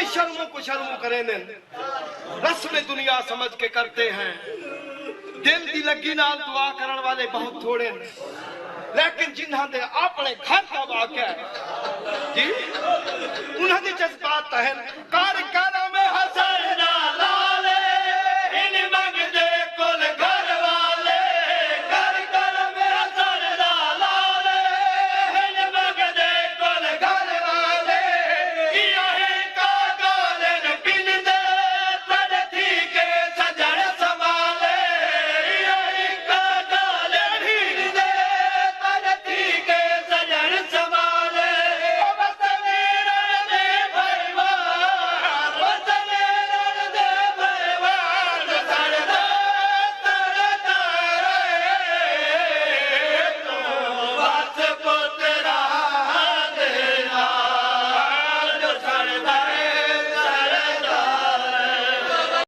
भी शर्मों को शर्मों करे ने रस्म दुनिया समझ के करते हैं। दिल की लगी नाल दुआ करने वाले बहुत थोड़े ने, लेकिन जिन्हां दे अपने घर का वाक़या है जी उन्हां दी जज्बात है कार